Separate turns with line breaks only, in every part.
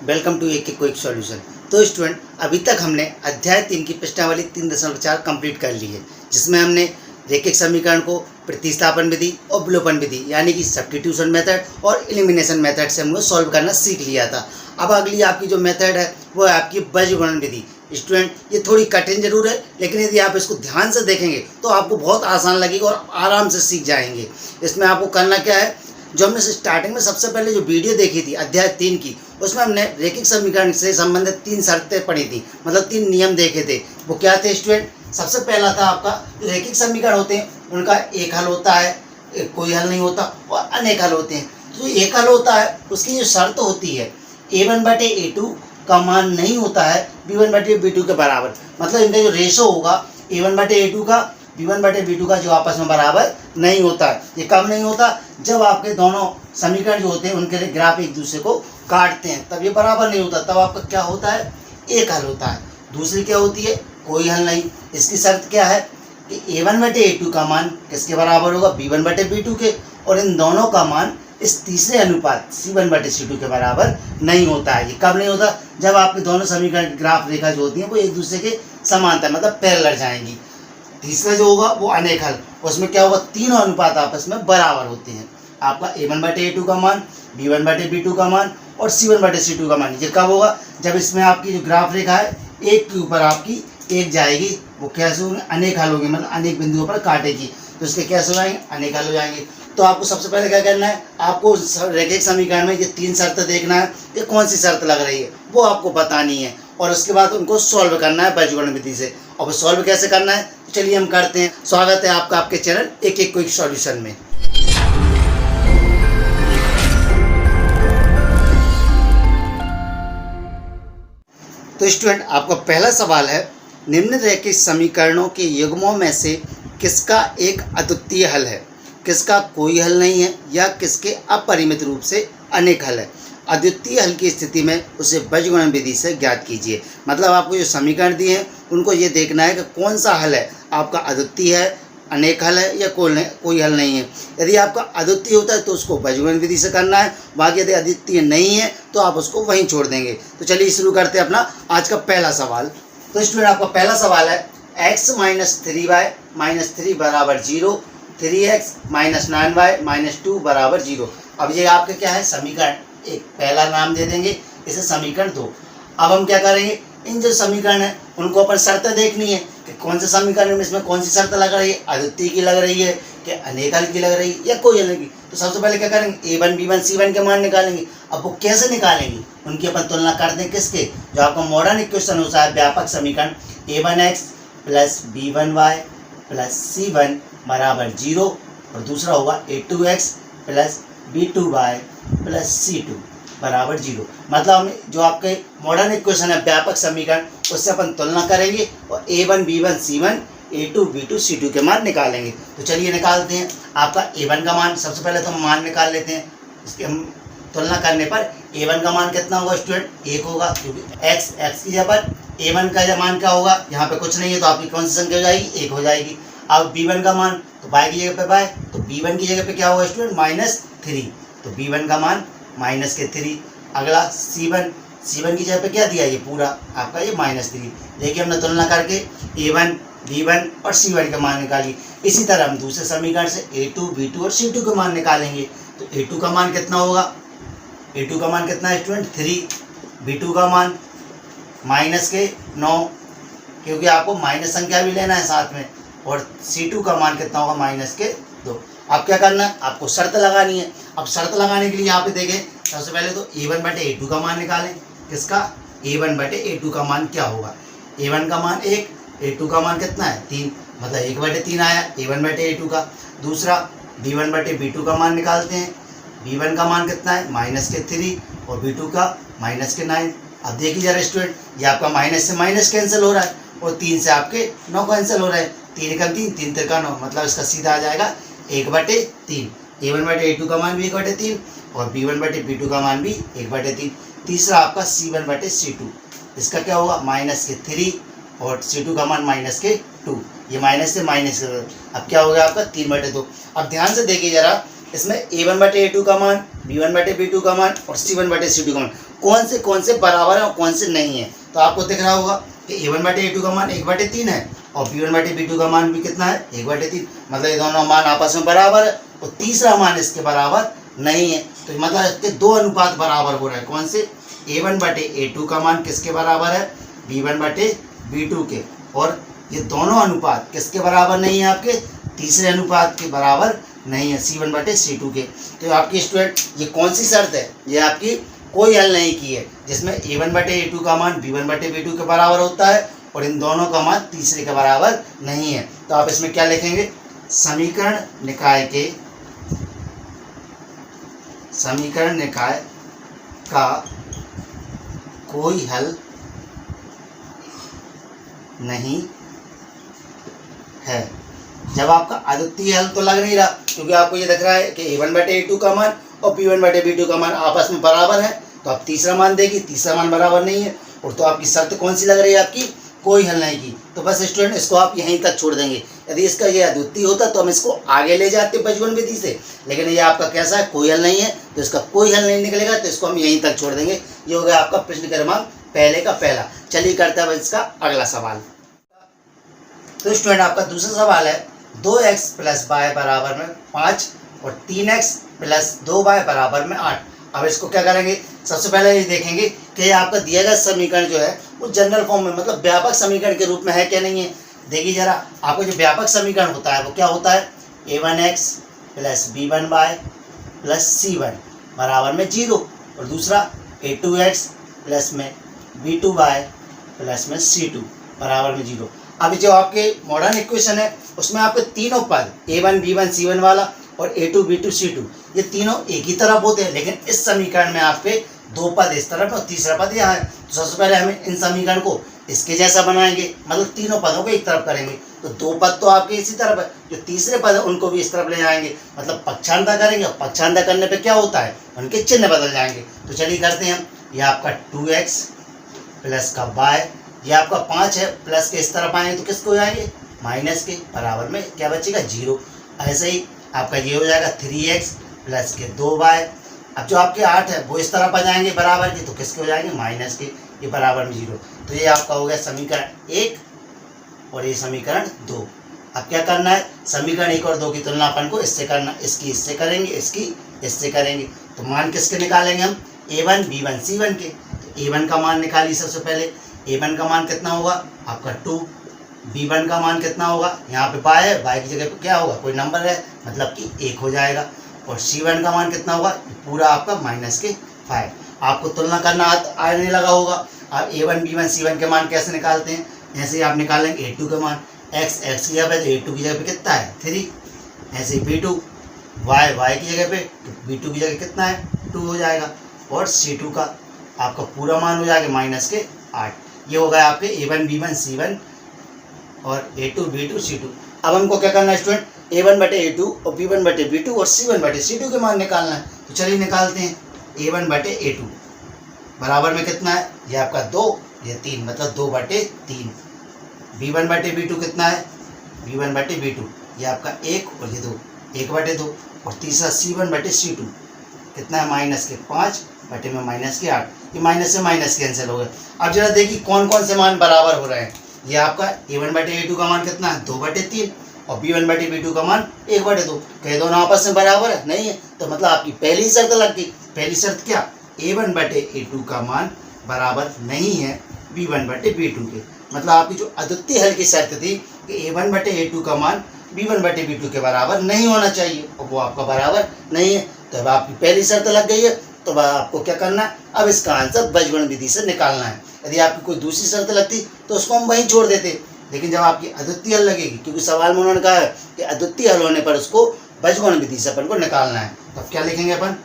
Welcome to एक quick solution. तो student, अभी तक हमने अध्याय 3 की प्रश्नावली 3.4 कंप्लीट कर ली है, जिसमें हमने रैखिक समीकरण को प्रतिस्थापन विधि और विलोपन विधि यानी कि सब्स्टिट्यूशन मेथड और एलिमिनेशन मेथड से हमने सॉल्व करना सीख लिया था। अब अगली आपकी जो मेथड है वो है आपकी बीजगणन विधि। स्टूडेंट, ये थोड़ी कठिन जरूर है, लेकिन यदि आप इसको ध्यान से देखेंगे तो आपको बहुत आसान लगेगा और आराम से सीख जाएंगे। इसमें आपको करना क्या है, जो हमने स्टार्टिंग में सबसे पहले जो वीडियो देखी थी अध्याय 3 की, उसमें हमने रैखिक समीकरण से संबंधित 3 शर्तें पढ़ी थी, मतलब 3 नियम देखे थे। वो क्या थे स्टूडेंट? सबसे पहला था आपका रैखिक समीकरण होते हैं उनका एक हल होता है, कोई हल नहीं होता, और अनेक हल होते हैं। तो एक हल होता है उसकी जो शर्त होती है a1/a2 का मान नहीं होता है b1/b2 के बराबर, मतलब इनका जो रेशो होगा a1/a2 का b1/b2 का जो आपस में बराबर नहीं होता है। ये कब नहीं होता? जब आपके दोनों समीकरण जो होते हैं उनके ग्राफ एक दूसरे को काटते हैं, तब ये बराबर नहीं होता, तब आपका क्या होता है? एक हल होता है। दूसरी क्या होती है? कोई हल नहीं। इसकी शर्त क्या है कि a1/a2 का मान किसके बराबर होगा? b1/b2 के, और इन दोनों का मान इस तीसरे अनुपात c1/c2 के बराबर नहीं होता है। ये कब नहीं होता? जब आपके दोनों समीकरण की ग्राफ रेखा जो होती है वो एक दूसरे के समांतर मतलब पैरेलल जाएंगी। तीसरा जो होगा वो अनेक हल, उसमें क्या होगा? तीनों अनुपात आपस में बराबर होते हैं। आपका a1/a2 का मान, b1/b2 का मान और c1/c2 का मान। ये कब होगा? जब इसमें आपकी जो ग्राफ रेखा है एक के ऊपर आपकी एक जाएगी, वो कैसे होंगे? अनेक हल होंगे, मतलब अनेक बिंदुओं पर काटेगी, तो इसके कैसे हो जाएंगे? अनेक हल हो जाएंगे। तो आपको सबसे पहले क्या करना है, आपको रैखिक समीकरण में ये 3 शर्तें देखना है, ये कौन सी शर्त लग रही है वो आपको बतानी है, और उसके बाद उनको सॉल्व करना है बीजगणन विधि से। और सॉल्व कैसे करना है तो चलिए हम करते हैं। स्वागत है आपका आपके चैनल एक क्विक सॉल्यूशन में। तो स्टूडेंट, आपका पहला सवाल है, निम्न रैखिक समीकरणों के युग्मों में से किसका एक अद्वितीय हल है, किसका कोई हल नहीं है, या किसके अपरिमित रूप से अनेक हल है। अद्वितीय हल की स्थिति में उसे बीजगणन विधि से ज्ञात कीजिए। मतलब आपको जो समीकरण दिए हैं उनको ये देखना है कि कौन सा हल है, आपका अद्वितीय है, अनेक हल है, या कोई हल नहीं है। यदि आपका अद्वितीय होता है तो उसको बीजगणन विधि से करना है, बाकी यदि अद्वितीय नहीं है तो आप उसको वहीं छोड़ देंगे। तो चलिए शुरू करते हैं अपना आज का पहला सवाल। तो स्टूडेंट, आपका पहला सवाल है x - 3y - 3 बराबर 0, 3x - 9y - 2 बराबर 0। अब ये आपके क्या है? समीकरण एक, पहला नाम दे देंगे इसे समीकरण 2। अब हम क्या करेंगे, इन जो समीकरण है उनको अपन शर्तें देखनी है कि कौन से समीकरण में इसमें कौन सी शर्त लग रही है, अद्वितीय की लग रही है कि अनेक हल की लग रही है या कोई हल की। तो सबसे पहले क्या करेंगे, a1 b1 c1 के मान निकालेंगे। अब वो कैसे निकालेंगे, उनकी अपन तुलना कर दें किसके? जो आपका मॉडर्न इक्वेशन होता है व्यापक समीकरण a1x + b1y + c1 बराबर 0, और दूसरा होगा a2x + b2y + c2 बराबर 0। मतलब हम जो आपके मॉडर्न इक्वेशन है व्यापक समीकरण उससे अपन तुलना करेंगे और a1 b1 c1 a2 b2 c2 के मान निकालेंगे। तो चलिए निकालते हैं। आपका a1 का मान सबसे पहले तो हम मान निकाल लेते हैं। इसकी हम तुलना करने पर a1 का मान कितना होगा स्टूडेंट? 1 होगा, क्योंकि x की जगह पर a1 का मान क्या होगा? यहाँ पे कुछ नहीं है तो आपकी कौन सी संख्या हो जाएगी? 1 हो जाएगी। अब b1 का मान, तो y की जगह पे y, तो b1 की जगह पे क्या होगा स्टूडेंट? -3, तो b1 का मान -3। अगला c1 की जगह पे क्या दिया? ये पूरा आपका ये -3। देखिए हमने तुलना करके a1 b1 और c1 के मान निकाली। इसी तरह हम दूसरे समीकरण से a2 b2 और c2 के मान निकालेंगे। तो a2 का मान कितना होगा? a2 का मान कितना है स्टूडेंट? 3। b2 का मान -9, क्योंकि आपको माइनस संख्या भी लेना है साथ में, और c2 का मान कितना होगा? -2। अब क्या करना है, आपको शर्त लगानी है। अब शर्त लगाने के लिए यहाँ पे देखें, सबसे पहले तो a1/a2 का मान निकालें। किसका? a1/a2 का मान क्या होगा? a1 का मान 1, a2 का मान कितना है? 3, मतलब 1/3 आया a1/a2 का। दूसरा b1/b2 का मान निकालते हैं। b1 का मान कितना है? -3, और b2 का -9। अब देखिए जरा स्टूडेंट, ये आपका माइनस से माइनस कैंसिल हो रहा है और 3 से आपके 9 कैंसिल हो रहा है। 3 का 3, 3 3 का 9, मतलब इसका सीधा आ जाएगा 1/3। a1/a2 का मान भी 1/3 और b1/b2 का मान भी 1/3। तीसरा आपका c1/c2, इसका क्या होगा? -3 और c2 का मान -2। ये माइनस से माइनस, अब क्या हो गया आपका? 3/2। अब ध्यान से देखिए जरा, इसमें a1/a2 का मान, b1/b2 का मान और c1/c2 का मान कौन से बराबर है और कौन से नहीं है। तो आपको दिख रहा होगा कि a1/a2 का मान 1/3 है और b1/b2 का मान भी कितना है 1/3। मतलब ये दोनों मान आपस में बराबर है और तीसरा मान इसके बराबर नहीं है। तो मतलब इसके दो अनुपात बराबर हो रहे हैं। कौन से? a1/a2 का मान किसके बराबर है? b1/b2 के। और ये दोनों अनुपात किसके बराबर नहीं है? आपके तीसरे अनुपात के बराबर नहीं है, c1/c2 के। तो आपकी स्टूडेंट ये कौन सी शर्त है? ये आपकी कोई हल नहीं की है, जिसमें a1/a2 का मान b1/b2 के बराबर होता है और इन दोनों का मान तीसरे के बराबर नहीं है। तो आप इसमें क्या लिखेंगे? समीकरण निकाय का कोई हल नहीं है। जब आपका अद्वितीय हल तो लग नहीं रहा, क्योंकि आपको ये दिख रहा है कि a1/a2 का मान और b1/b2 का मान आपस में बराबर है, तो आप तीसरा मान देगी, तीसरा मान बराबर नहीं है। और तो आपकी शर्त कौन सी लग रही है? आपकी कोई हल नहीं की। तो बस स्टूडेंट इसको आप यहीं तक छोड़ देंगे। यदि इसका ये अद्वितीय होता तो हम इसको आगे ले जाते बचपन विधि से, लेकिन ये आपका कैसा है? कोई हल नहीं है, तो इसका कोई हल नहीं निकलेगा, तो इसको हम यहीं तक छोड़ देंगे। ये हो गया आपका प्रश्न क्रमांक पहले का पहला। चलिए करते हैं इसका अगला सवाल। तो स्टूडेंट आपका दूसरा सवाल है 2x + y बराबर में 5 और 3x + 2y बराबर में 8। अब इसको क्या करेंगे? सबसे पहले ये देखेंगे कि आपका दिया गया समीकरण जो है वो जनरल फॉर्म में, मतलब व्यापक समीकरण के रूप में है क्या नहीं है। देखिए जरा, आपको जो व्यापक समीकरण होता है वो क्या होता है? a1x + b1y + c1 बराबर में 0 और दूसरा a2x + में b2y + में c2 बराबर में 0। अभी जो आपके मॉडर्न इक्वेशन है उसमें आपके तीनों पद a1 b1 c1 वाला और a2 b2 c2 ये तीनों एक ही तरफ होते हैं, लेकिन इस समीकरण में आपके दो पद इस तरफ और तीसरा पद यहाँ है। तो सबसे पहले हमें इन समीकरण को इसके जैसा बनाएंगे, मतलब तीनों पदों को एक तरफ करेंगे। तो दो पद तो आपके इसी तरफ है, जो तीसरे पद है उनको भी इस तरफ ले जाएंगे, मतलब पक्षांतर करेंगे। और पक्षांतर करने पे क्या होता है? उनके चिन्ह बदल जाएंगे। तो चलिए करते हैं हम। यह आपका 2x + का y, ये आपका 5 है, प्लस के इस तरफ आएंगे तो किसको जाएंगे? माइनस के बराबर में क्या बचेगा? 0। ऐसे ही आपका ये हो जाएगा 3x + के 2y। अब जो आपके 8 है वो इस तरफ आ जाएंगे बराबर के, तो किसके हो जाएंगे? माइनस के, ये बराबर में 0। तो ये आपका हो गया समीकरण 1 और ये समीकरण 2। अब क्या करना है? समीकरण 1 और 2 की तुलना अपन को इससे करना, इसकी इससे करेंगे, इसकी इससे करेंगे। तो मान किसके निकालेंगे हम? a1 b1 c1 के। तो a1 का मान निकालिए सबसे पहले। a1 का मान कितना होगा? आपका 2। b1 का मान कितना होगा? यहाँ पे y है, y की जगह पे क्या होगा? कोई नंबर है, मतलब कि 1 हो जाएगा। और c1 का मान कितना होगा? पूरा आपका -5। आपको तुलना करना आने लगा होगा। आप a1 b1 c1 के मान कैसे निकालते हैं? ऐसे ही आप निकालेंगे a2 के मान। x की जगह पे तो a2 की जगह पे कितना है? 3। ऐसे ही b2 y की जगह पे b2 की जगह कितना है? 2 हो जाएगा। और c2 का आपका पूरा मान हो जाएगा -8। ये हो गया आपके a1 b1 c1 और a2 b2 c2। अब हमको क्या करना है स्टूडेंट? a1/a2 और b1/b2 और c1/c2 के मान निकालना है। तो चलिए निकालते हैं। a1/a2 बराबर में कितना है? ये आपका 2, ये 3, मतलब 2/3। b1/b2 कितना है? b1/b2 ये आपका 1 और ये 2, 1/2। और तीसरा c1/c2 कितना है? -5 में -8। ये माइनस से माइनस कैंसिल हो गए। अब जरा देखिए कौन कौन से मान बराबर हो रहे हैं। ये आपका a1/a2 का मान कितना है? 2/3 और b1/b2 का मान 1/2। कहे दोनों आपस में बराबर है? नहीं है। तो मतलब आपकी पहली शर्त लग गई। पहली शर्त क्या? a1/a2 का मान बराबर नहीं है b1/b2 के। मतलब आपकी जो अद्वितीय हल की शर्त थी कि a1/a2 का मान b1/b2 के बराबर नहीं होना चाहिए, और वो आपका बराबर नहीं है। तो अब आपकी पहली शर्त लग गई है। तो आपको क्या करना है? अब इसका आंसर बीजगणित विधि से निकालना है। यदि आपकी कोई दूसरी शर्त लगती तो उसको हम वहीं छोड़ देते, लेकिन जब आपकी अद्वितीय हल लगेगी, क्योंकि सवाल में उन्होंने कहा है कि अद्वितीय हल होने पर उसको बीजगणित विधि से अपन को निकालना है। तो क्या लिखेंगे अपन?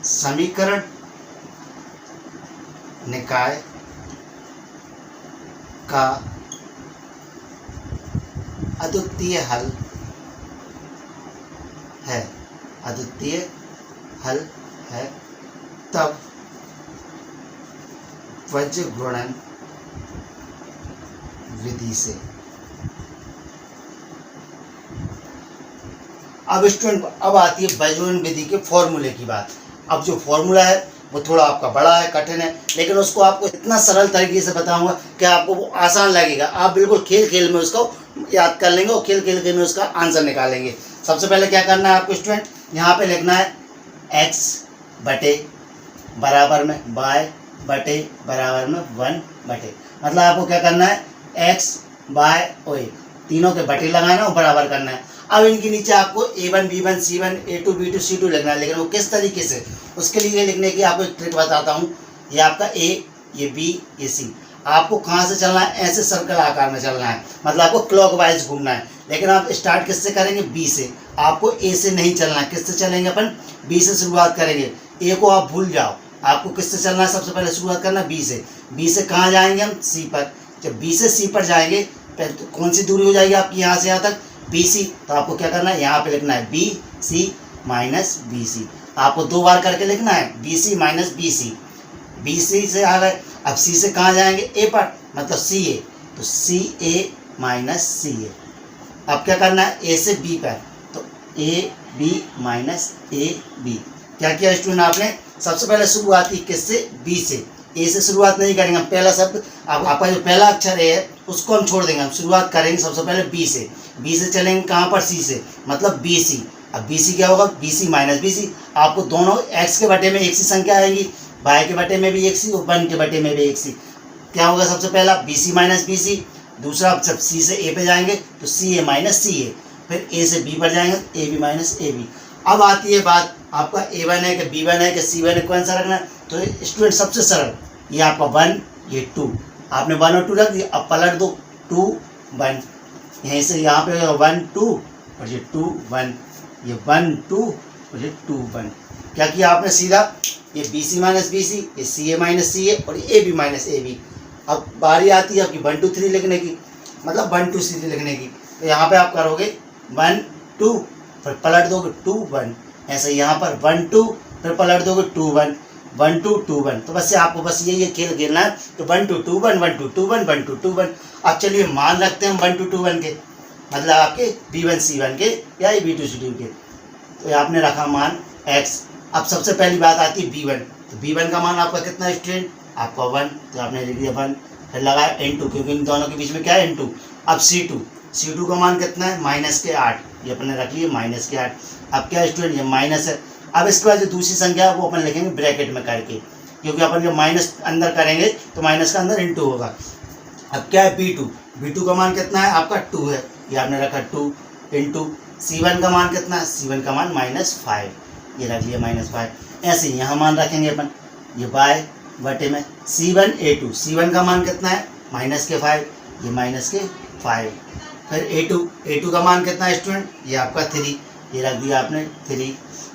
समीकरण निकाय का अद्वितीय हल है, अद्वितीय हल है तब बीजगणित विधि से। अब स्टूडेंट अब आती है बीजगणित विधि के फॉर्मूले की बात। अब जो फॉर्मूला है वो थोड़ा आपका बड़ा है, कठिन है, लेकिन उसको आपको इतना सरल तरीके से बताऊंगा कि आपको वो आसान लगेगा। आप बिल्कुल खेल खेल में उसको याद कर लेंगे और खेल खेल में उसका आंसर निकालेंगे। सबसे पहले क्या करना है आपको स्टूडेंट, यहाँ पे लिखना है x बटे बराबर में y बटे बराबर में 1 बटे, मतलब आपको क्या करना है x y और a तीनों के बटे लगाना और बराबर करना है। अब इनके नीचे आपको a1 b1 c1 a2 b2 c2 लिखना है, लेकिन वो किस तरीके से, उसके लिए लिखने की आपको एक ट्रिक बताता हूँ। ये आपका a, ये b, ये c, आपको कहाँ से चलना है, ऐसे सर्कल आकार में चलना है, मतलब आपको क्लॉकवाइज घूमना है। लेकिन आप स्टार्ट किससे करेंगे, बी से। आपको ए से नहीं चलना है, किससे चलेंगे अपन, बी से शुरुआत करेंगे। ए को आप भूल जाओ, आपको किससे चलना है, सबसे पहले शुरुआत करना है बी से। बी से कहाँ जाएंगे हम, सी पर। जब बी से सी पर जाएंगे तो कौन सी दूरी हो जाएगी आपकी यहाँ से यहाँ तक, बी सी। तो आपको क्या करना है, यहाँ पे लिखना है B C minus B C. आपको 2 बार करके लिखना है B C minus B C. B C से आ गए, अब सी से कहाँ जाएंगे, ए पर, मतलब सी ए, तो सी ए माइनस सी ए। अब क्या करना है, ए से बी पर, तो A B minus A B. क्या किया स्टूडेंट आपने, सबसे पहले शुरुआत की किससे, बी से। ए से शुरुआत नहीं करेंगे हम, पहला शब्द आपका जो पहला अक्षर है उसको हम छोड़ देंगे, हम शुरुआत करेंगे सबसे पहले बी से। बी से चलेंगे कहाँ पर, सी से, मतलब बी सी। अब बी सी क्या होगा, B C minus B C. आपको दोनों एक्स के बटे में एक सी संख्या आएगी, वाई के बटे में भी एक सी और 1 के बटे में भी एक सी। क्या होगा, सबसे पहला B C minus B C. दूसरा जब सी से ए पे जाएंगे तो सी ए माइनस सी ए, फिर ए से बी पर जाएंगे A B minus A B. अब आती है बात, आपका A1 है कि B1 है कि C1 है, कौन सा रखना है। तो स्टूडेंट सबसे सरल, ये आपका 1, ये 2, आपने 1 और 2 रख दिया। अब पलट दो 2 1, यहीं से यहाँ पे 1 2 और ये 2 1, ये 1 2 और ये 2 1। क्या किया आपने, सीधा ये B C minus B C, ये C A minus C A और A B minus A B. अब बारी आती है आपकी 1 2 3 लिखने की, मतलब 1 2 3 लिखने की। तो यहाँ पे आप करोगे 1 2, फिर पलट दोगे 2 1, ऐसे यहाँ पर 1 2, फिर पलट दोगे 2 1 1 2 2 1। तो बस आपको बस ये खेल खेलना है। तो 1 2 2 1 1 2 2 1 1 2 2 1। अब चलिए मान रखते हैं 1 2 2 1 के, मतलब आपके B1 C1 के या B2 C2 के। तो आपने रखा मान x। अब सबसे पहली बात आती है B1, तो B1 का मान आपका कितना है स्टूडेंट, आपका 1, तो आपने लिख दिया 1, फिर लगाया N2, क्योंकि इन दोनों के बीच में क्या है N2। अब C2 का मान कितना है, माइनस के 8, ये अपने रख लिए माइनस के 8। अब क्या स्टूडेंट, ये माइनस है। अब इसके बाद जो दूसरी संख्या है वो अपन लिखेंगे ब्रैकेट में करके, क्योंकि अपन जब माइनस अंदर करेंगे तो माइनस का अंदर N2 होगा। अब क्या है B2 का मान कितना है आपका 2 है, ये आपने रखा 2 इंटू। C1 का मान कितना है, C1 का मान -5, ये रख लिया -5। ऐसे ही यहाँ मान रखेंगे अपन, ये बाय बटे में C1 A2 का मान कितना है -5, ये -5। फिर A2 का मान कितना है स्टूडेंट, ये आपका 3, ये रख दिया आपने 3,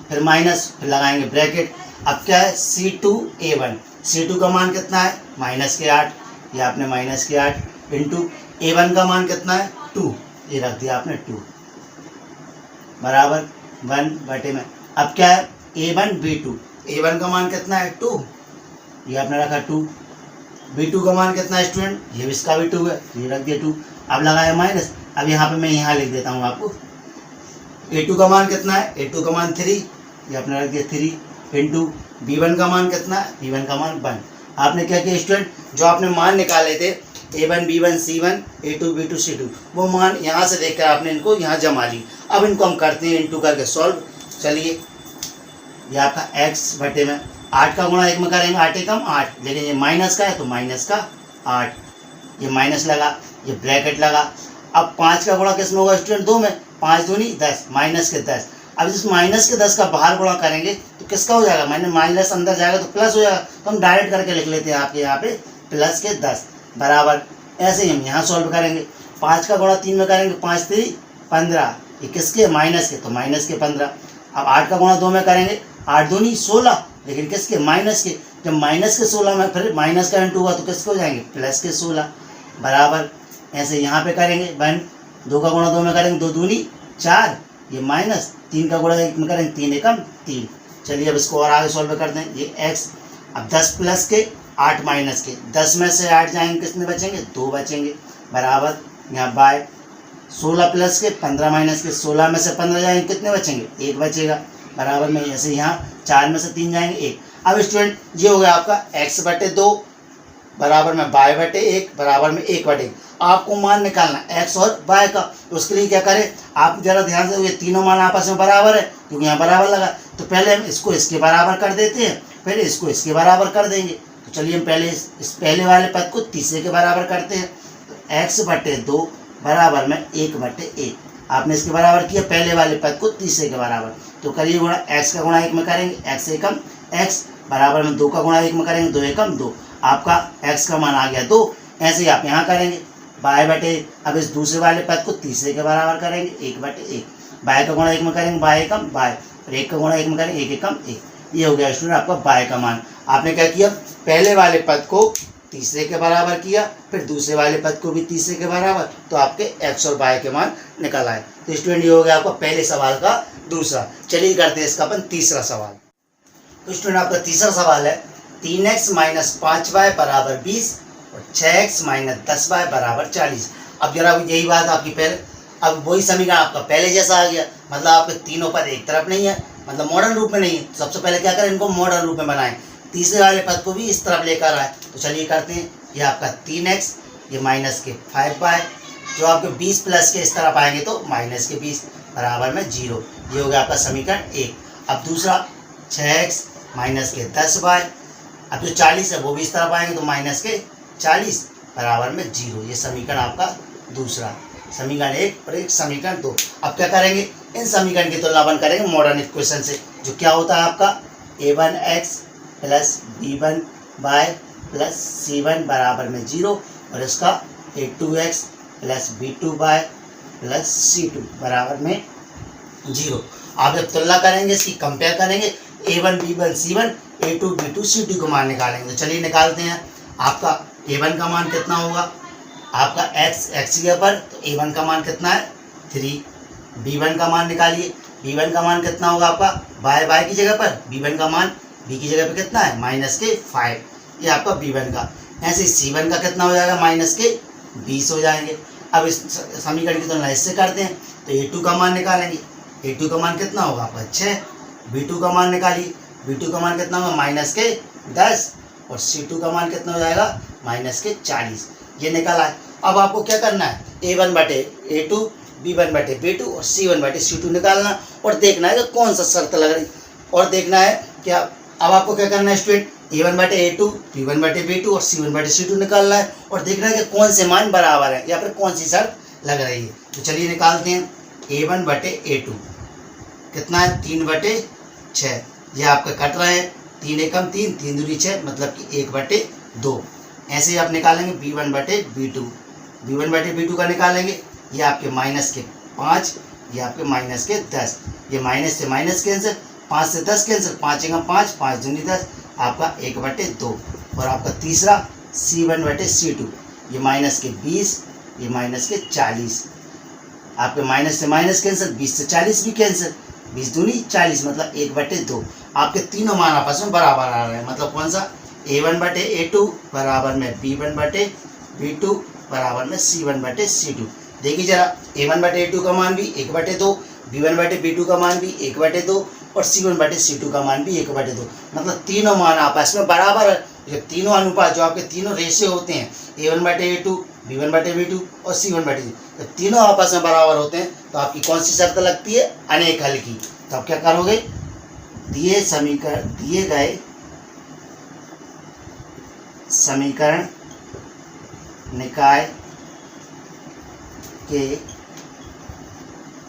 फिर माइनस, फिर लगाएंगे ब्रैकेट। अब क्या है C2 का मान कितना है -8, ये आपने -8 इंटू A1 का मान कितना है 2, ये रख दिया आपने 2 बराबर 1 बटे में। अब क्या है A1 B2 का मान कितना है 2, ये आपने रखा 2। B2 का मान कितना है स्टूडेंट, ये इसका भी 2 है, ये रख दिया 2। अब लगाया माइनस। अब यहाँ पे मैं यहाँ लिख देता हूँ आपको, A2 का मान कितना है, A2 का मान 3, ये आपने रख दिया 3 इंटू। B1 का मान कितना है, B1 का मान 1। आपने क्या किया स्टूडेंट, जो आपने मान निकाले थे A1 B1 C1 A2 B2 C2, वो मान यहाँ से देखकर आपने इनको यहाँ जमा ली। अब इनको हम करते हैं इंटू करके सॉल्व। चलिए, ये आपका x बटे में 8 का गुणा 1 में करेंगे, 8 एकम 8, लेकिन ये माइनस का है तो माइनस का 8, ये माइनस लगा, ये ब्रैकेट लगा। अब 5 का गुणा किस में होगा स्टूडेंट, 2 में, 5 दूनी 10, माइनस के 10। अब इस माइनस के 10 का बाहर गुणा करेंगे तो किसका हो जाएगा, माइनस अंदर जाएगा तो प्लस हो जाएगा। तो हम डायरेक्ट करके लिख लेते हैं आपके यहाँ पे प्लस के 10 बराबर। ऐसे ही हम यहाँ सॉल्व करेंगे, 5 का गुणा 3 में करेंगे, 5 3 15, ये किसके, माइनस के, तो माइनस के 15। अब 8 का गुणा 2 में करेंगे, 8 दूनी 16, लेकिन किसके, माइनस के। जब माइनस के 16 में फिर माइनस का इंटू हुआ तो किसके हो जाएंगे, प्लस के 16 बराबर। ऐसे यहाँ पे करेंगे 1, 2 का गुणा 2 में करेंगे, 2 दूनी 4, ये माइनस, 3 का गुणा 1 में करेंगे, 3 एकम 3। चलिए अब इसको और आगे सॉल्व करते हैं, ये x। अब 10 प्लस के 8 माइनस के, 10 में से 8 जाएंगे, कितने बचेंगे, 2 बचेंगे बराबर। यहाँ बाय 16 प्लस के 15 माइनस के, 16 में से 15 जाएंगे, कितने बचेंगे, 1 बचेगा बराबर में। ऐसे यहाँ 4 में से 3 जाएंगे 1। अब स्टूडेंट ये हो गया आपका x बटे 2 बराबर में y बटे 1 बराबर में 1 बटे 1। आपको मान निकालना x और y का। तो उसके लिए क्या करें, आप जरा ध्यान से, ये तीनों मान आपस में बराबर है क्योंकि यहाँ बराबर लगा, तो पहले हम इसको इसके बराबर कर देते हैं, फिर इसको इसके बराबर कर देंगे। तो चलिए हम पहले इस पहले वाले पद को तीसरे के बराबर करते हैं। तो x बटे 2 बराबर में 1 बटे 1। आपने इसके बराबर किया पहले वाले पद को तीसरे के बराबर, तो करिए गुणा, x का गुणा 1 में करेंगे, x एकम x बराबर में 2 का गुणा 1 में करेंगे, 2 एकम 2। आपका x का मान आ गया 2। ऐसे ही आप यहाँ करेंगे y बटे, अब इस दूसरे वाले पद को तीसरे के बराबर करेंगे, 1 बटे 1। y का गुणा 1 में करेंगे, y एकम y, और 1 का गुणा 1 में करेंगे, 1 एकम 1। ये हो गया स्टूडेंट आपका y का मान। आपने क्या किया, पहले वाले पद को तीसरे के बराबर किया, फिर दूसरे वाले पद को भी तीसरे के बराबर, तो आपके x और y के मान निकल आए। तो स्टूडेंट ये हो गया आपका पहले सवाल का दूसरा। चलिए करते हैं इसका अपन तीसरा सवाल। तो स्टूडेंट आपका तीसरा सवाल है 3x माइनस 5y बराबर 20 और 6x माइनस 10y बराबर 40। अब जरा यही बात आपकी पहले, अब वही समीकरण आपका पहले जैसा आ गया, मतलब आपके तीनों पद एक तरफ नहीं है, मतलब मॉडर्न रूप में नहीं है। तो सबसे पहले क्या करें, इनको मॉडर्न रूप में बनाएं, तीसरे वाले पद को भी इस तरफ लेकर आए। तो चलिए करते हैं। ये आपका 3x, ये माइनस के 5y, जो आपके 20 प्लस के इस तरफ आएंगे तो माइनस के 20 बराबर में 0। ये हो गया आपका समीकरण 1। अब दूसरा 6x माइनस के 10y, अब जो 40 है वो भी इस तरफ आएंगे तो माइनस के 40 बराबर में 0। ये समीकरण आपका दूसरा, समीकरण 1 और एक समीकरण 2। अब क्या करेंगे, इन समीकरण की तुलना अपन करेंगे मॉडर्न इक्वेशन से, जो क्या होता है आपका a1x plus b1y plus c1 बराबर में 0, और इसका a2x plus b2y plus c2 बराबर में 0। आप जब तुलना करेंगे, इसकी कंपेयर करेंगे, a1 b1 c1 a2 b2 c2 को मान निकालेंगे। तो चलिए निकालते हैं। आपका a1 का मान कितना होगा, आपका x की जगह पर, तो a1 का मान कितना है 3। b1 का मान निकालिए, b1 का मान कितना होगा आपका y की जगह पर, b1 का मान b की जगह पर कितना है माइनस के 5। ये आपका b1 का। ऐसे c1 का कितना हो जाएगा, माइनस के 20 हो जाएंगे। अब इस समीकरण की तुलना इससे करते हैं, तो a2 का मान निकालेंगे, a2 का मान कितना होगा आपका 6। b2 का मान निकालिए, b2 का मान कितना होगा माइनस के 10, और c2 का मान कितना हो जाएगा माइनस के 40। ये निकाला है। अब आपको क्या करना है, a1 बटे a2, b1 बटे b2 और c1 बटे c2 निकालना, और देखना है कि कौन सा शर्त लग रही, और देखना है क्या। अब आपको क्या करना है स्टूडेंट, a1 बटे a2, b1 बटे b2 और c1 बटे c2 निकालना है, और देखना है कि कौन से मान बराबर है या फिर कौन सी शर्त लग रही है। तो चलिए निकालते हैं। a1 बटे a2 कितना है 3 बटे 6। ये आपका कट रहे हैं, 3 एकम 3, 3 दूनी 6, मतलब कि 1 बटे 2। ऐसे ही आप निकालेंगे b1 बटे b2, b1 बटे b2 का निकालेंगे, ये आपके माइनस के 5, ये आपके माइनस के 10। ये माइनस से माइनस कैंसिल, 5 से 10 कैंसिल, 5 एकम 5, 5 दूनी 10, आपका 1 बटे 2। और आपका तीसरा c1 बटे c2, ये माइनस के 20, ये माइनस के 40। आपके माइनस से माइनस कैंसिल, 20 से 40 भी कैंसिल, 20 दूनी 40, मतलब 1 बटे 2। आपके तीनों मान आपस में बराबर आ रहे हैं, मतलब कौन सा, a1 बटे a2 बराबर में b1 बटे b2 बराबर में c1 बटे c2। देखिए जरा, a1 बटे a2 का मान भी 1 बटे 2, b1 बटे b2 का मान भी 1 बटे 2 और c1 बटे c2 का मान भी 1 बटे 2, मतलब तीनों मान आपस में बराबर है। ये तीनों अनुपात जो आपके तीनों रेशियो होते हैं, a1 बटे a2, b1 बटे b2 और c1 बटे c2, तो तीनों आपस में बराबर होते हैं। तो आपकी कौन सी शर्त लगती है, अनेक हल की। तो आप क्या करोगे, दिए गए समीकरण निकाय के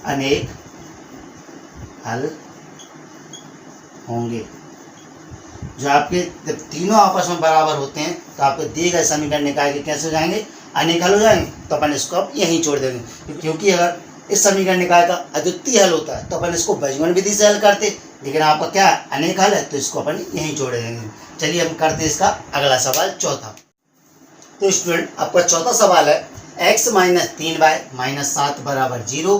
अनेक हल होंगे। जो आपके जब तीनों आपस में बराबर होते हैं तो आपके दिए गए समीकरण निकाय के कैसे हो जाएंगे, अनेक हल हो जाएंगे। तो अपन इसको अब यहीं छोड़ देंगे, क्योंकि अगर इस समीकरण निकाय का अद्वितीय हल होता है तो अपन इसको बीजगणित विधि से हल करते, लेकिन आपका क्या अनेक हल है तो इसको अपन यहीं छोड़ देंगे। चलिए हम करते हैं इसका अगला सवाल, चौथा। तो स्टूडेंट आपका चौथा सवाल है x माइनस 3y माइनस 7 बराबर 0,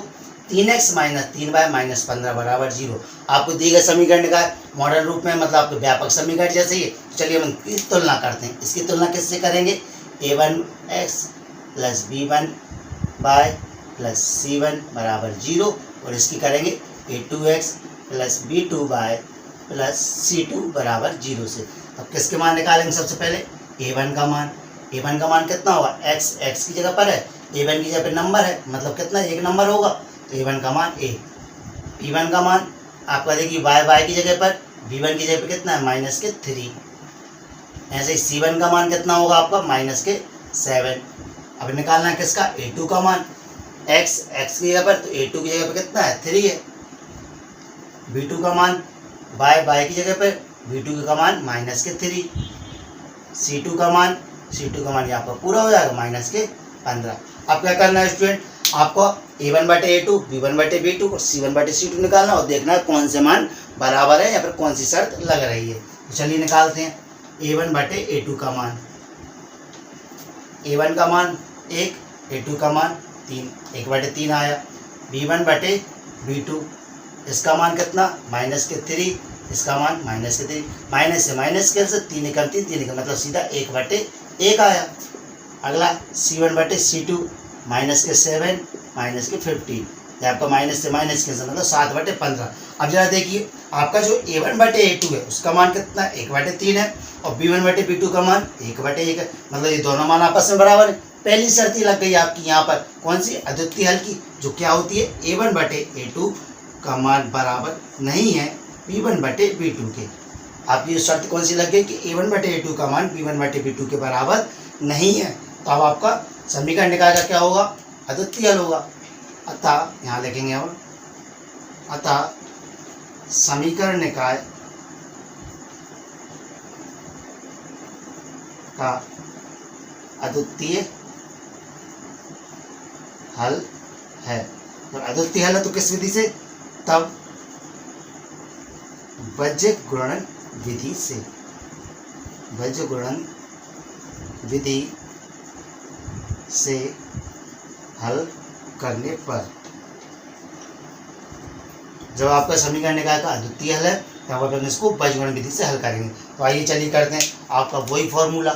3x माइनस 3y माइनस 15 बराबर 0। आपको दिए गए समीकरण निकाय मॉडर्न रूप में, मतलब आपके व्यापक समीकरण जैसे ही। चलिए हम इसकी तुलना करते हैं। इसकी तुलना किससे करेंगे, a1x plus b1y plus c1 बराबर 0, और इसकी करेंगे a2x plus b2y plus C2 बराबर 0 से। अब किसके मान निकालेंगे सबसे पहले, A1 का मान। A1 का मान कितना होगा, x की जगह पर है, A1 की जगह पर नंबर है, मतलब कितना, एक नंबर होगा, तो A1 का मान A। B1 का मान आपका देखिए y की जगह पर, B1 की जगह पर कितना है, -3। ऐसे ही C1 का मान कितना होगा आपका, -7। अब निकालना है किसका, A2 का मान। x की जगह पर, तो A2 की जगह पर कितना है, 3 है। B2 का मान y की जगह पर, B2 का मान -3। C2 का मान ये आपका पूरा हो जाएगा -15। अब क्या करना है स्टूडेंट, आपको A1/A2, B1/B2 और C1/C2 निकालना और देखना है कौन से मान बराबर है या फिर कौन सी शर्त लग रही है। तो चलिए निकालते हैं। A1/A2 का मान, A1 का मान 1, A2 का मान 3, 1/3 आया। B1/B2 इसका मान कितना, -3, इसका मान -3, माइनस से माइनस कैंसिल, 3 एकम 3, 3 एकम मतलब सीधा 1/1 आया। अगला C1/C2 -7 -15, ये आपका माइनस से माइनस कैंसिल मतलब 7/15। अब जरा देखिए आपका जो A1/A2 है उसका मान कितना है, 1/3 है, और B1/B2 का मान 1/1 है, मतलब ये दोनों मान आपस में बराबर है। पहली शर्त ही लग गई आपकी यहाँ पर, कौन सी, अद्वितीय हल की, जो क्या होती है, A1/A2 का मान बराबर नहीं है B1/B2 के। आपकी ये शर्त कौन सी लग गई कि A1/A2 का मान B1/B2 के बराबर नहीं है, तो अब आपका समीकरण निकाल का क्या होगा, अद्वितीय हल होगा। अतः यहाँ लिखेंगे हम, अतः समीकरण निकाय का अद्वितीय हल है। तो अद्वितीय हल है तो किस विधि से, तब वज्र गुणन विधि से, वज्र गुणन विधि से हल करने पर। जब आपका समीकरण निकाय का अद्वितीय हल है तब अपन इसको वज्र गुणन विधि से हल करेंगे। तो आइए चलिए करते हैं। आपका वही फॉर्मूला,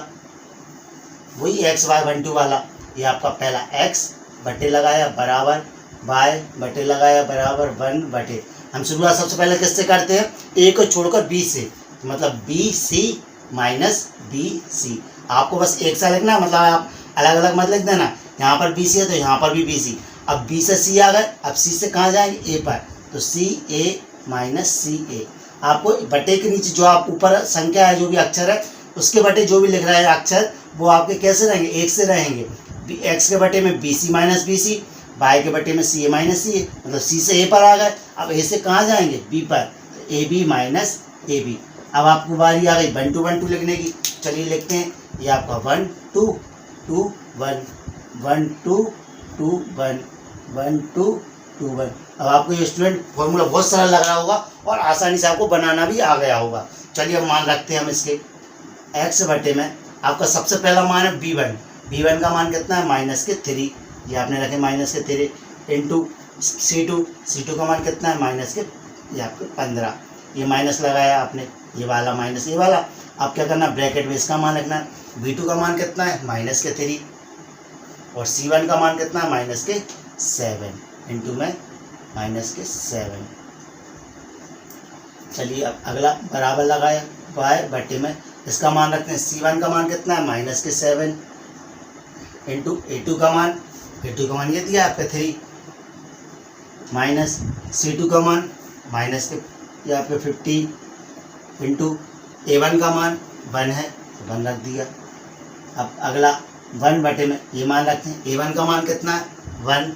वही x/1 वाला, ये आपका पहला x बटे लगाया बराबर y बटे लगाया बराबर 1/। हम शुरुआत सबसे पहले किससे करते हैं, a को छोड़कर b से, मतलब BC माइनस BC। आपको बस एक सा लिखना, मतलब आप अलग अलग मत लिख देना। यहाँ पर BC है तो यहाँ पर भी BC। अब B से C आ गए, अब C से कहाँ जाएंगे, A पर, तो CA माइनस CA। आपको बटे के नीचे जो आप ऊपर संख्या है, जो भी अक्षर है, उसके बटे जो भी लिख रहा है अक्षर, वो आपके कैसे रहेंगे, एक से रहेंगे। x के बटे में BC माइनस BC, y के बटे में CA माइनस CA, मतलब C से A पर आ गए। अब A से कहाँ जाएंगे, B पर, तो AB माइनस AB। अब आपको बारी आ गई 1 2 1 2 लिखने की। चलिए लिखते हैं, ये आपका 1 2 2 1 1 2 2 1 1 2 2 1। अब आपको ये स्टूडेंट फॉर्मूला बहुत सरल लग रहा होगा और आसानी से आपको बनाना भी आ गया होगा। चलिए अब मान रखते हैं हम इसके, x बटे में आपका सबसे पहला मान है B1। B1 का मान कितना है, -3, ये आपने रखे -3 इंटू C2 का मान कितना है, ये आपके 15, ये माइनस लगाया आपने, ये वाला माइनस ये वाला। अब क्या करना, ब्रैकेट में इसका मान रखना है। B2 का मान कितना है, -3, और C1 का मान कितना है, -7 इंटू में -7। चलिए अब अगला बराबर लगाया, y बटे में इसका मान रखते हैं। C1 का मान कितना है, -7 इंटू A2 का मान ये दिया आपका 3, माइनस C2 का मान ये आपके 15 इंटू A1 का मान 1 है, तो 1 रख दिया। अब अगला 1 बटे में ये मान रखते हैं। A1 का मान कितना है, 1,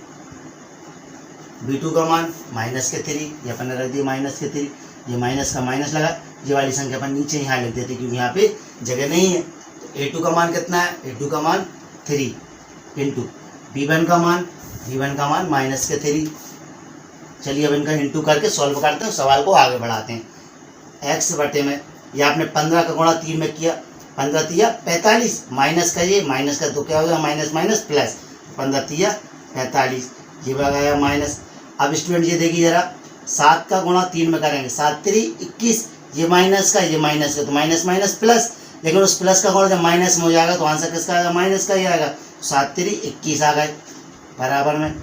B2 का मान -3, ये अपन ने रख दिया -3, ये माइनस का माइनस लगा, ये वाली संख्या अपन नीचे यहाँ लिख देते क्योंकि यहाँ पे जगह नहीं है। तो A2 का मान कितना है, A2 का मान 3 इंटू B1 का मान -3। चलिए अब इनका इंटू करके सॉल्व करते हैं, सवाल को आगे बढ़ाते हैं। x बटे में ये आपने 15 का गुणा 3 में किया, 15 तिया 45, माइनस का तो क्या हो गया, माइनस माइनस प्लस, 15 तिया 45, ये लगाया माइनस। अब स्टूडेंट ये देखिए जरा, 7 का गुणा 3 में करेंगे, 7 3 21, ये माइनस का तो माइनस माइनस प्लस, लेकिन उस प्लस का गुणा जब माइनस में हो जाएगा तो आंसर किसका आएगा, माइनस का ही आएगा। 7 3 21 आ गए, बराबर में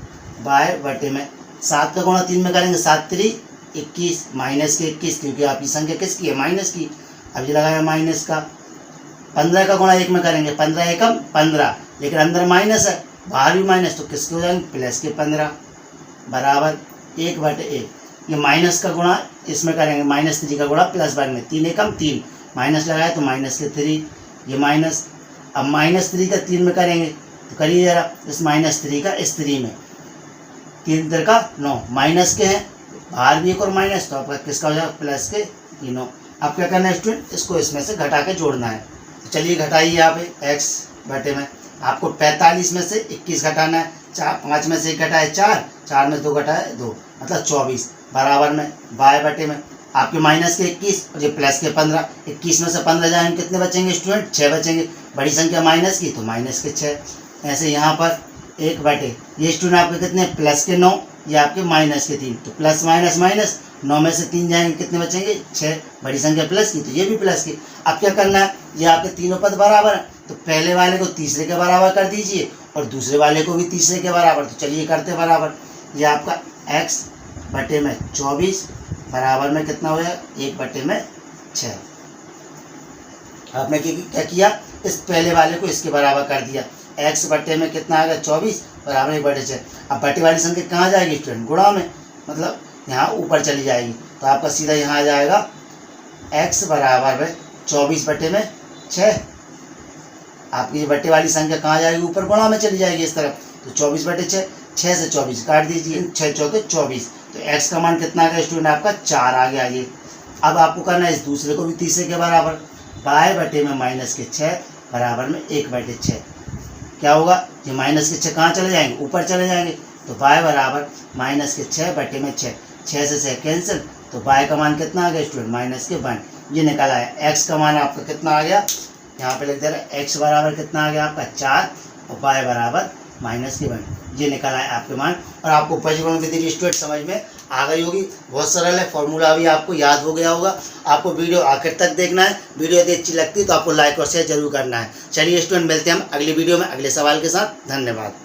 y बटे में 7 का गुणा 3 में करेंगे, 7 3 21 माइनस के 21, क्योंकि आपकी संख्या किसकी है, माइनस की। अब ये लगाया माइनस का, 15 का गुणा 1 में करेंगे, 15 एकम 15, लेकिन अंदर माइनस है, बाहर भी माइनस, तो किसके हो जाएंगे, प्लस के 15 बराबर 1/1। ये माइनस का गुणा इसमें करेंगे, -3 का गुणा +1 में, 3 एकम 3, माइनस लगाया तो माइनस के 3, ये माइनस। अब -3 का 3 में करेंगे, तो करिए जरा, इस -3 का इस 3 में, 3 3 का 9, माइनस के हैं, बाहर भी एक और माइनस, तो आपका किसका हो जाएगा, प्लस के 3। अब क्या करना है स्टूडेंट, इसको इसमें से घटा के जोड़ना है। तो चलिए घटाइए यहाँ पे x बटे में, आपको 45 में से 21 घटाना है, 5 में से 1 घटाए 4, 4 में 2 घटाए 2, मतलब 24 बराबर में y बटे में आपके माइनस के 21 और ये प्लस के 15, 21 में से 15 जाएंगे, कितने बचेंगे स्टूडेंट, 6 बचेंगे। बड़ी संख्या माइनस की तो माइनस के 6। ऐसे यहाँ पर 1 बटे, ये स्टूडेंट आपके कितने, प्लस के 9, ये आपके माइनस के 3, तो प्लस माइनस माइनस, 9 में से 3 जाएंगे, कितने बचेंगे, 6। बड़ी संख्या प्लस की तो ये भी प्लस की। अब क्या करना है, ये आपके तीनों पद बराबर है, तो पहले वाले को तीसरे के बराबर कर दीजिए और दूसरे वाले को भी तीसरे के बराबर। तो चलिए करते बराबर, ये आपका x बटे में 24 बराबर में कितना हो जाएगा, 1 बटे में 6। आपने क्या किया, इस पहले वाले को इसके बराबर कर दिया, x बटे में कितना आएगा, 24 बराबर 1 बटे 6। अब बटे वाली संख्या कहाँ जाएगी स्टूडेंट, गुणा में, मतलब यहाँ ऊपर चली जाएगी, तो आपका सीधा यहाँ आ जाएगा x बराबर में 24 बटे में 6। आपकी ये बटे वाली संख्या कहाँ जाएगी, ऊपर गुणा में चली जाएगी इस तरफ, तो 24 बटे 6, 6 से 24 काट दीजिए, 6 चौके 24, तो x का मान कितना आ गया स्टूडेंट, आपका 4 आ गया ये। अब आपको करना है इस दूसरे को भी तीसरे के बराबर, y बटे में माइनस के 6 बराबर में 1 बटे 6। क्या होगा, ये माइनस के 6 कहाँ चले जाएंगे, ऊपर चले जाएंगे, तो y बराबर माइनस के 6 बटे में 6, 6 से 6 कैंसिल, तो y का मान कितना आ गया स्टूडेंट, माइनस के 1। ये निकला है, x का मान आपका कितना आ गया, यहाँ पे लिख दे रहा है, x बराबर कितना आ गया आपका 4 और y बराबर माइनस के 1। ये निकला है आपके मान। और आपको उपजीवन विधि स्टूडेंट समझ में आ गई होगी, बहुत सरल है, फॉर्मूला भी आपको याद हो गया होगा। आपको वीडियो आखिर तक देखना है, वीडियो यदि अच्छी लगती है तो आपको लाइक और शेयर जरूर करना है। चलिए स्टूडेंट, मिलते हैं हम अगली वीडियो में अगले सवाल के साथ। धन्यवाद।